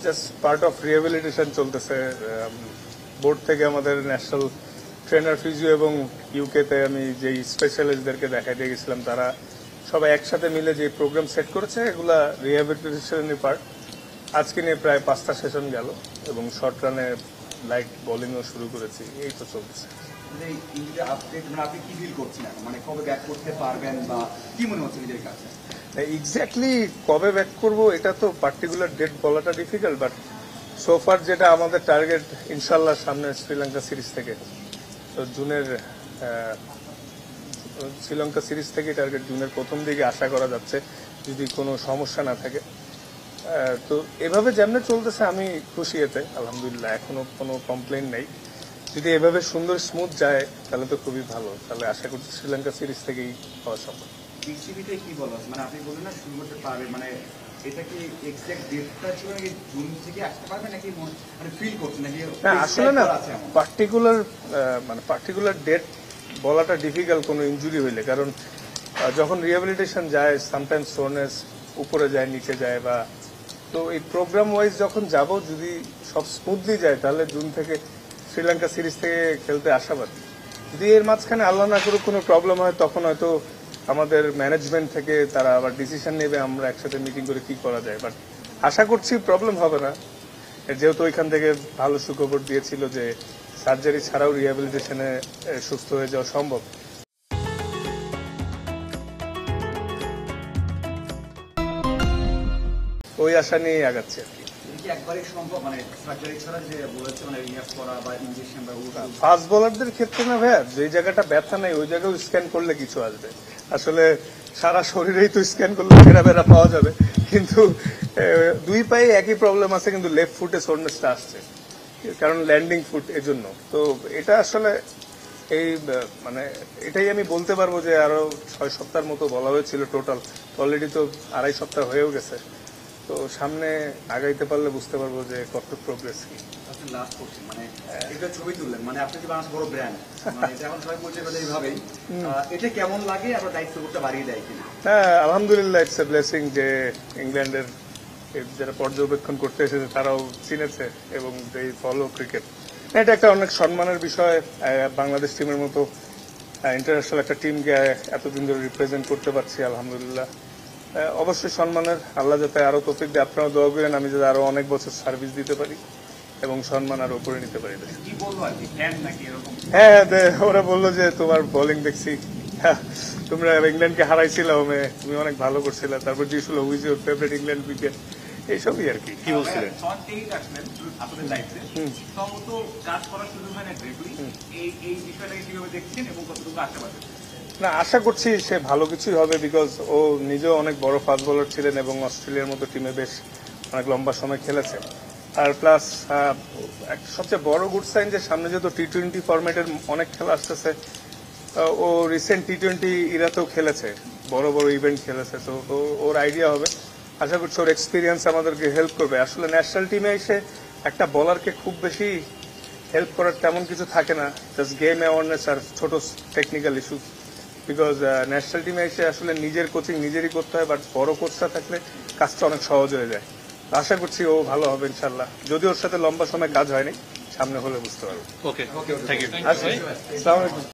Just part of rehabilitation চলতেছে। Board থেকে আমাদের ন্যাশনাল ট্রেনার ফিজিও এবং ইউকেতে আমি যেই স্পেশালিস্টদেরকে দেখাইতে গেছিলাম তারা সবাই একসাথে মিলে যে প্রোগ্রাম সেট করেছে এগুলা রিহ্যাবিলিটেশনের পার্ট। আজকে নিয়ে প্রায় 5টা সেশন গেল এবং শর্ট রানে লাইট বোলিংও শুরু করেছি। এই তো চলতেছে। আপনি কি ফিল করছেন মানে কবে ব্যাক করতে পারবেন বা কি মনে হচ্ছে নিজের কাছে? এক্স্যাক্টলি কবে ব্যাক করব এটা তো পার্টিকুলার ডেট বলাটা ডিফিকাল্ট, বাট সোফার যেটা আমাদের টার্গেট ইনশাল্লাহ সামনে শ্রীলঙ্কা সিরিজ থেকে, তো জুনের শ্রীলঙ্কা সিরিজ থেকে টার্গেট জুনের প্রথম দিকে আশা করা যাচ্ছে যদি কোনো সমস্যা না থাকে। তো এভাবে যেমনে চলতেছে আমি খুশি এতে, আলহামদুলিল্লাহ এখনো কোনো কমপ্লেন নেই। যদি এভাবে সুন্দর স্মুথ যায় তাহলে তো খুবই ভালো, তাহলে আশা করছি শ্রীলঙ্কা সিরিজ থেকেই হওয়া সম্ভব। বিসিবিতে কি বলা মানে আপনি বললেন না শুরু করতে পারবে, মানে এটা কি এক্সাক্ট ডেটটা ছিল নাকি জুন থেকে আসতে পারবে নাকি মানে ফিল করছেন নাকি? না আসলে না পার্টিকুলার ডেট বলাটা ডিফিকাল্ট কোনো ইনজুরি হইলে, কারণ যখন রিহ্যাবিলিটেশন যায় সামটাইমস সোরনেস উপরে যায় নিচে যায়, বা তো এই প্রোগ্রাম ওয়াইজ যখন যাব যদি সব স্মুথলি যায় তাহলে জুন থেকে শ্রীলঙ্কা সিরিজ থেকে খেলতে আশাবাদী। যদি এর মাঝখানে আল্লাহ না করুক কোনো প্রবলেম হয় তখন হয়তো আমাদের ম্যানেজমেন্ট থেকে তারা আবার ডিসিশন নেবে, আমরা একসাথে মিটিং করে কি করা যায়। বাট আশা করছি প্রবলেম হবে না, যেহেতু ওইখান থেকে ভালো সুখবর দিয়েছিল যে সার্জারি ছাড়াও রিহ্যাবিলিটেশনে সুস্থ হয়ে যাওয়া সম্ভব। ওই আশা নিয়েই আগাচ্ছি আর কি। ফাস্ট বোলারদের ক্ষেত্রে না ভাইয়া, যে জায়গাটা ব্যথা নেই ওই জায়গায় স্ক্যান করলে কিছু আসবে। আসলে সারা শরীরেই তো স্ক্যান করলে বেড়া পাওয়া যাবে, কিন্তু দুই পায়ে একই প্রবলেম আছে, কিন্তু লেফট ফুটে সোরনেসটা আসছে কারণ ল্যান্ডিং ফুট, এজন্য। তো এটা আসলে এই মানে এটাই আমি বলতে পারবো যে আরো 6 সপ্তাহের মতো বলা হয়েছিল টোটাল, অলরেডি তো 2.5 সপ্তাহ হয়েও গেছে। তো সামনে আগাইতে পারলে বুঝতে পারবো যে কত প্রোগ্রেস কি। লাস্ট কোশ্চেন, মানে এটা ছবি তুললেন, মানে আপনি যে বাংলাদেশ বড় ব্র্যান্ড, মানে এটা এখন সবাই পরিচয় করে এইভাবেই, এটা কেমন লাগে আর দায়িত্ব করতে বাড়িয়ে দেয় কিনা? হ্যাঁ আলহামদুলিল্লাহ, ইটস এ ব্লেসিং যে ইংল্যান্ডের যারা পর্যবেক্ষণ করতে এসেছে তারাও চিনেছে এবং এই ফলো ক্রিকেট। এটা একটা অনেক সম্মানের বিষয়, বাংলাদেশ টিমের মতো ইন্টারন্যাশনাল একটা টিমকে এতদিন ধরে রিপ্রেজেন্ট করতে পারছি, আলহামদুলিল্লাহ অবশ্যই সম্মানের। আল্লাহ যাতে আরো তৌফিক দিয়ে, আপনারা দোয়া করেন আমি যাতে আরো অনেক বছর সার্ভিস দিতে পারি এবং সম্মান আরো উপরে নিতে পারি। হ্যাঁ ওরা বললো যে তোমার বোলিং দেখছি, তোমরা ইংল্যান্ডকে হারাইছিলা, তুমি অনেক ভালো করছিলা, তারপর জিজ্ঞেস who's your favourite England wicket, এইসবই আর কি। কি বলছিলেন? না আশা করছি সে ভালো কিছুই হবে, বিকজ ও নিজেও অনেক বড় ফাস্ট বোলার ছিলেন এবং অস্ট্রেলিয়ার মতো টিমে বেশ অনেক লম্বা সময় খেলেছে। আর প্লাস সবচেয়ে বড় গুড সাইন যে সামনে যেহেতু টি-20 ফরম্যাটের অনেক খেলা আসতেছে, ও রিসেন্ট টি-20 ইরাতেও খেলেছে, বড় বড় ইভেন্ট খেলেছে, তো ওর আইডিয়া হবে। আশা করছি ওর এক্সপিরিয়েন্স আমাদেরকে হেল্প করবে। আসলে ন্যাশনাল টিমে এসে একটা বলারকে খুব বেশি হেল্প করার তেমন কিছু থাকে না, জাস্ট গেম অ্যাওয়ারনেস আর ছোট টেকনিক্যাল ইস্যু, বিকজ ন্যাশনাল টিমে এসে আসলে নিজের কোচিং নিজেরই করতে হয়, বাট বড় কোচটা থাকলে কাজটা অনেক সহজ হয়ে যায়। আশা করছি ও ভালো হবে ইনশাল্লাহ, যদি ওর সাথে লম্বা সময় কাজ হয়নি, সামনে হলে বুঝতে পারবো। ওকে, থ্যাংক ইউ। আসসালামু আলাইকুম।